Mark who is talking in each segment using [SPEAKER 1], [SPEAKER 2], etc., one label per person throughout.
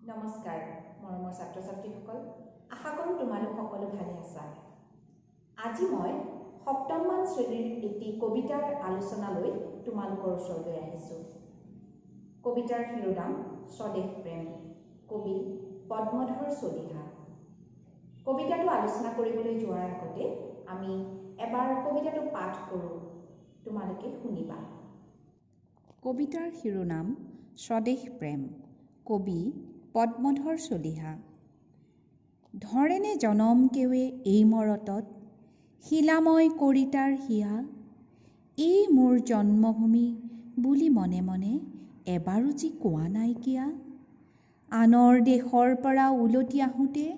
[SPEAKER 1] নমস্কাৰ মৰমৰ ছাত্ৰ ছাত্ৰীসকল, আশা কৰোঁ তোমালোক সকলো ভালে আছা। আজি মই সপ্তমমান শ্ৰেণীৰ এটি কবিতাৰ আলোচনালৈ তোমালোকৰ ওচৰলৈ আহিছোঁ। কবিতাৰ শিৰোনাম স্বদেশ প্ৰেম, কবি পদ্মধৰ চলিহা। কবিতাটো আলোচনা কৰিবলৈ যোৱাৰ আগতে আমি এবাৰ কবিতাটো পাঠ কৰোঁ, তোমালোকে শুনিবা।
[SPEAKER 2] কবিতাৰ শিৰোনাম স্বদেশ প্ৰেম, কবি পদ্মধৰ চলিহা। ধৰেনে জনম কেৱে এই মৰতত, শিলাময় কৰিতাৰ হিয়া। এই মোৰ জন্মভূমি বুলি মনে মনে এবাৰো যি কোৱা নাইকিয়া। আনৰ দেশৰ পৰা উলটি আহোঁতে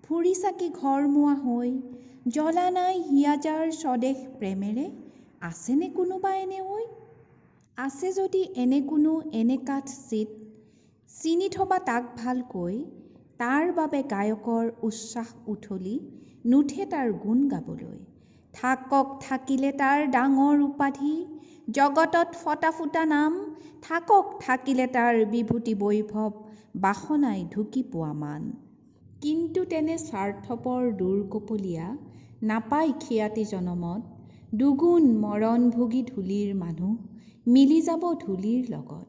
[SPEAKER 2] ফুৰি চাকি ঘৰমুৱা হৈ, জ্বলা নাই হিয়াজাৰ স্বদেশ প্ৰেমেৰে, আছেনে কোনোবা এনে ঐ? আছে যদি এনে কোনো এনে কাঠ চিত, চিনি থবা তাক ভালকৈ। তাৰ বাবে গায়কৰ উচ্ছ্বাস উঠলি, নুঠে তাৰ গুণ গাবলৈ। থাকক থাকিলে তাৰ ডাঙৰ উপাধি, জগতত ফটা ফুটা নাম। থাকক থাকিলে তাৰ বিভূতি বৈভৱ, বাসনাই ঢুকি পোৱা মান। কিন্তু তেনে স্বাৰ্থপৰ দূৰকপলীয়া, নাপায় খিয়াতি জনমত। দুগুণ মৰণ ভোগী ধূলিৰ মানুহ, মিলি যাব ধূলিৰ লগত।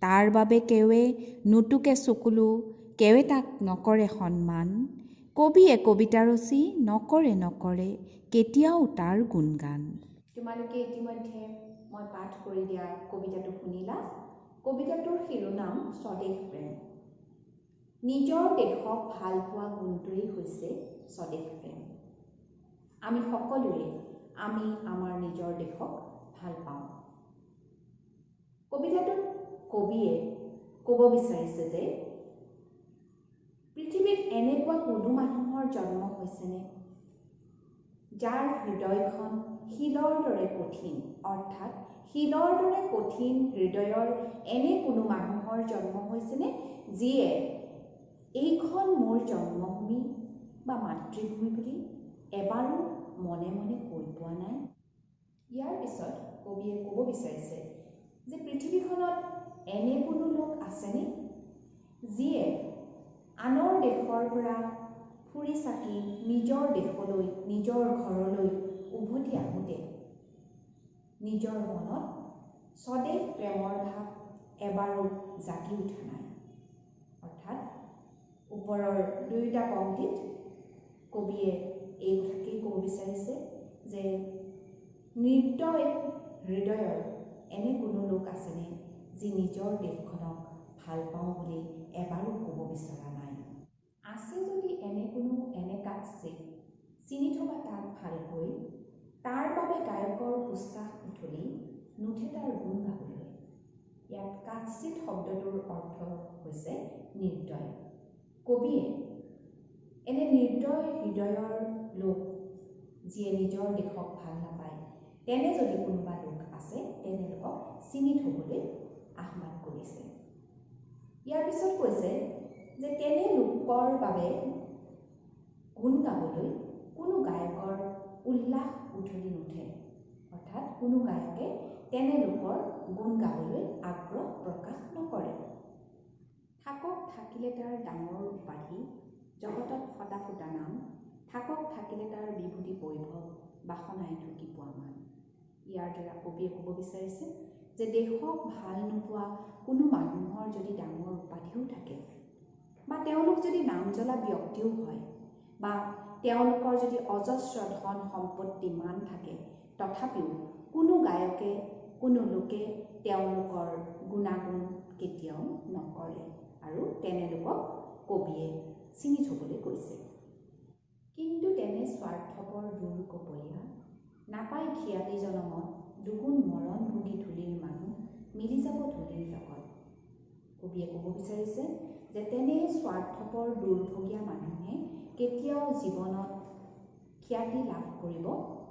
[SPEAKER 2] তাৰ বাবে কেৱে নুটুকে চকুলো, কেৱে তাক নকৰে সন্মান। কবিয়ে কবিতা ৰচি নকৰে কেতিয়াও তাৰ গুণগান।
[SPEAKER 1] তোমালোকে ইতিমধ্যে মই পাঠ কৰি দিয়া কবিতাটো শুনিলা। কবিতাটোৰ শিৰোনাম স্বদেশ প্ৰেম। নিজৰ দেশক ভাল পোৱা গুণটোৱেই হৈছে স্বদেশ প্ৰেম। আমি সকলোৱে আমাৰ নিজৰ দেশক ভাল পাওঁ। কবিতাটোত কবিয়ে ক'ব বিচাৰিছে যে পৃথিৱীত এনেকুৱা কোনো মানুহৰ জন্ম হৈছেনে যাৰ হৃদয়খন শিলৰ দৰে কঠিন, অৰ্থাৎ শিলৰ দৰে কঠিন হৃদয়ৰ এনে কোনো মানুহৰ জন্ম হৈছেনে যিয়ে এইখন মোৰ জন্মভূমি বা মাতৃভূমি বুলি এবাৰো মনে মনে কৈ পোৱা নাই। ইয়াৰ পিছত কবিয়ে ক'ব বিচাৰিছে যে পৃথিৱীখনত এনে কোনো লোক আছেনে যিয়ে আনৰ দেশৰ পৰা ফুৰি চাকি নিজৰ দেশলৈ, নিজৰ ঘৰলৈ উভতি আহোঁতে নিজৰ মনত স্বদেশ প্ৰেমৰ ভাৱ এবাৰো জাগি উঠা নাই। অৰ্থাৎ ওপৰৰ দুয়োটা পংক্তিত কবিয়ে এই কথাকেই ক'ব বিচাৰিছে যে নিৰ্দয় হৃদয়ৰ এনে কোনো লোক আছেনে যি নিজৰ দেশখনক ভাল পাওঁ বুলি এবাৰো ক'ব বিচৰা নাই। আছে যদি এনে কোনো এনে কাটচিত, চিনি থবা তাক ভালকৈ। তাৰ বাবে গায়কৰ উচ্ছ্বাস উঠলি, নুঠে তাৰ গুণ গাবলৈ। ইয়াত কাটচিত শব্দটোৰ অৰ্থ হৈছে নিৰ্দয়। কবিয়ে এনে নিৰ্দয় হৃদয়ৰ লোক যিয়ে নিজৰ দেশক ভাল নাপায়, তেনে যদি কোনোবা লোক আছে তেনে লোকক চিনি থবলৈ আহ্বান কৰিছে। ইয়াৰ পিছত কৈছে যে তেনে লোকৰ বাবে গুণ গাবলৈ কোনো গায়কৰ উল্লাস উঠলি নুঠে। অৰ্থাৎ কোনো গায়কে তেনে লোকৰ গুণ গাবলৈ আগ্ৰহ প্ৰকাশ নকৰে। থাকক থাকিলে তাৰ ডাঙৰ উপাধি, জগতত ফটা ফুটা নাম। থাকক থাকিলে তাৰ বিভূতি বৈভৱ, বাসনাই ঢুকি পোৱা মান। ইয়াৰ দ্বাৰা কবিয়ে ক'ব বিচাৰিছে যে দেশক ভাল নোপোৱা কোনো মানুহৰ যদি ডাঙৰ উপাধিও থাকে বা তেওঁলোক যদি নাম জ্বলা ব্যক্তিও হয় বা তেওঁলোকৰ যদি অজস্ৰ ধন সম্পত্তি মান থাকে, তথাপিও কোনো গায়কে কোনো লোকে তেওঁলোকৰ গুণাগুণ কেতিয়াও নকৰে আৰু তেনে লোকক কবিয়ে চিনি থবলৈ কৈছে। কিন্তু তেনে স্বাৰ্থপৰ দূৰকপলীয়া, নাপায় খিয়াতি জনমত। দুগুণ মৰণ ভোগী ধূলিৰ মানুহ, মিলি যাব ধূলিৰ লগত। কবিয়ে ক'ব বিচাৰিছে যে তেনে স্বাৰ্থপৰ দুৰ্ভগীয়া মানুহে কেতিয়াও জীৱনত খ্যাতি লাভ কৰিব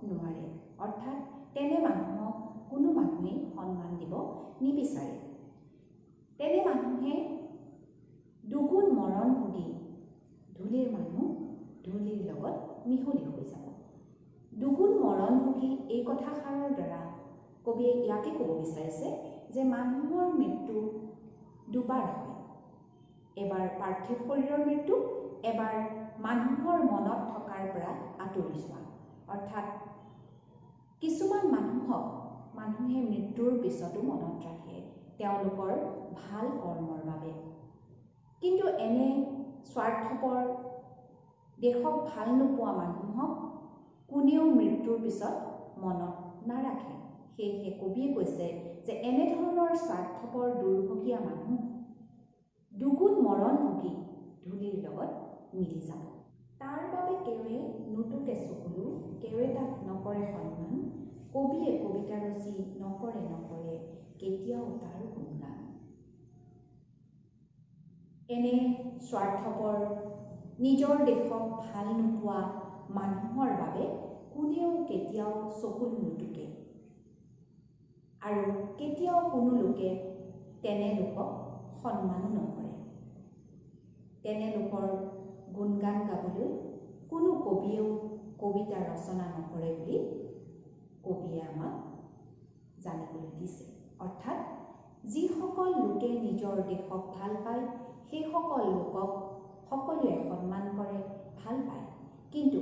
[SPEAKER 1] নোৱাৰে। অৰ্থাৎ তেনে মানুহক কোনো মানুহেই সন্মান দিব নিবিচাৰে। তেনে মানুহে দুগুণ মৰণ ভোগী ধূলিৰ মানুহ, ধূলিৰ লগত মিহলি হৈ যাব। দুগুণ মৰণ ভোগী এই কথাষাৰৰ দ্বাৰা কবিয়ে ইয়াকে ক'ব বিচাৰিছে যে মানুহৰ মৃত্যু দুবাৰ হয়। এবাৰ পাৰ্থিৱ শৰীৰৰ মৃত্যু, এবাৰ মানুহৰ মনত থকাৰ পৰা আঁতৰি যোৱা। অৰ্থাৎ কিছুমান মানুহক মানুহে মৃত্যুৰ পিছতো মনত ৰাখে তেওঁলোকৰ ভাল কৰ্মৰ বাবে, কিন্তু এনে স্বাৰ্থপৰ দেশক ভাল নোপোৱা মানুহক কোনেও মৃত্যুৰ পিছত মনত নাৰাখে। সেয়েহে কবিয়ে কৈছে যে এনেধৰণৰ স্বাৰ্থপৰ দুৰ্ভগীয়া মানুহ দুগুণ মৰণ ভুগি ধূলিৰ লগত মিলি যাব। তাৰ বাবে কেৱে নুটুকে চকুলো, কেৱে তাক নকৰে সন্মান, কবিয়ে কবিতা ৰচি নকৰে কেতিয়াও তাৰ গুণগান। এনে স্বাৰ্থপৰ নিজৰ দেশক ভাল নোপোৱা মানুহৰ বাবে কোনেও কেতিয়াও চকুলো নুটুকে আৰু কেতিয়াও কোনো লোকে তেনে লোকক সন্মানো নকৰে। তেনে লোকৰ গুণগান গাবলৈ কোনো কবিয়েও কবিতা ৰচনা নকৰে বুলি কবিয়ে আমাক জানিবলৈ দিছে। অৰ্থাৎ যিসকল লোকে নিজৰ দেশক ভাল পায় সেইসকল লোকক সকলোৱে সন্মান কৰে, ভাল পায়, কিন্তু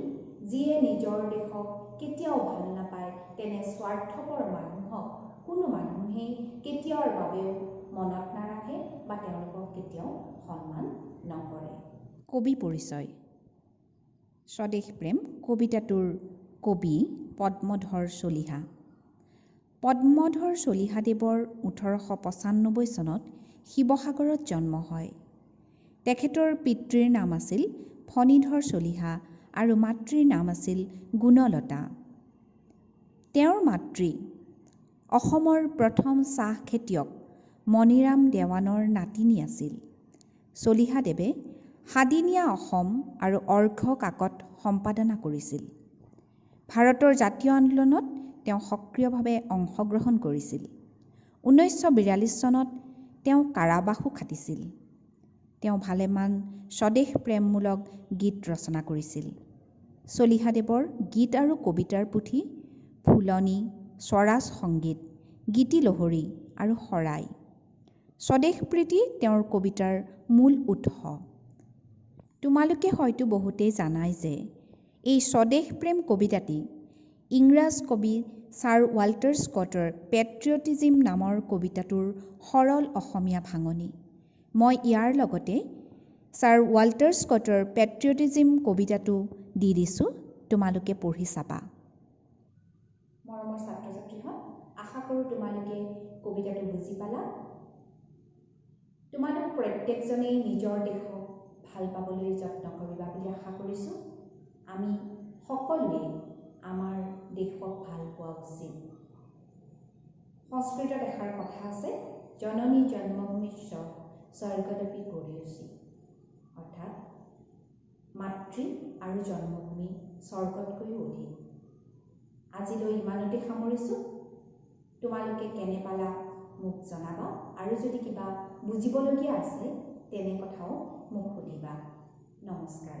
[SPEAKER 1] যিয়ে নিজৰ দেশক কেতিয়াও ভাল নাপায় তেনে স্বাৰ্থপৰ মানুহক কোনো মানুহেই কেতিয়াৰ বাবেও মনত নাৰাখে বা তেওঁলোকক কেতিয়াও সন্মান নকৰে।
[SPEAKER 2] কবি পৰিচয়। স্বদেশ প্ৰেম কবিতাটোৰ কবি পদ্মধৰ চলিহা। পদ্মধৰ চলিহাদেৱৰ 1895 চনত শিৱসাগৰত জন্ম হয়। তেখেতৰ পিতৃৰ নাম আছিল ফণীধৰ চলিহা আৰু মাতৃৰ নাম আছিল গুণলতা। তেওঁৰ মাতৃ অসমৰ প্ৰথম চাহ খেতিয়ক মণিৰাম দেৱানৰ নাতিনী আছিল। চলিহাদেৱে সাদিনীয়া অসম আৰু অৰ্ঘ্য কাকত সম্পাদনা কৰিছিল। ভাৰতৰ জাতীয় আন্দোলনত তেওঁ সক্ৰিয়ভাৱে অংশগ্ৰহণ কৰিছিল। 1942 চনত তেওঁ কাৰাবাসো খাটিছিল। তেওঁ ভালেমান স্বদেশ প্ৰেমমূলক গীত ৰচনা কৰিছিল। চলিহাদেৱৰ গীত আৰু কবিতাৰ পুথি ফুলনি, স্বৰাজ সংগীত, গীতিলহৰী আৰু শৰাই। স্বদেশ প্ৰীতি তেওঁৰ কবিতাৰ মূল উৎস। তোমালোকে হয়তো বহুতেই জানাই যে এই স্বদেশ প্ৰেম কবিতাটি ইংৰাজ কবি ছাৰ ৱাল্টাৰ স্কটৰ পেট্ৰিয়টিজিম নামৰ কবিতাটোৰ সৰল অসমীয়া ভাঙনি। মই ইয়াৰ লগতে ছাৰ ৱাল্টাৰ স্কটৰ পেট্ৰিয়টিজিম কবিতাটো দি দিছোঁ, তোমালোকে পঢ়ি চাবা।
[SPEAKER 1] মৰমৰ ছাত্ৰ ছাত্ৰীহঁত, আশা কৰোঁ তোমালোকে কবিতাটো বুজি পালা। তোমালোক প্ৰত্যেকজনেই নিজৰ দেশক ভাল পাবলৈ যত্ন কৰিবা বুলি আশা কৰিছোঁ। আমি সকলোৱে আমাৰ দেশক ভাল পোৱা উচিত। সংস্কৃতত এষাৰ কথা আছে, জননী জন্মভূমিশ্চ স্বৰ্গদপি গৰীয়সী। অৰ্থাৎ মাতৃ আৰু জন্মভূমি স্বৰ্গতকৈও অধিক। আজিলৈ ইমানতে সামৰিছোঁ। তোমালোকে কেনে পালা মোক জনাবা, আৰু যদি কিবা বুজিবলগীয়া আছে তেনে কথাও মোক সুধিবা। নমস্কাৰ।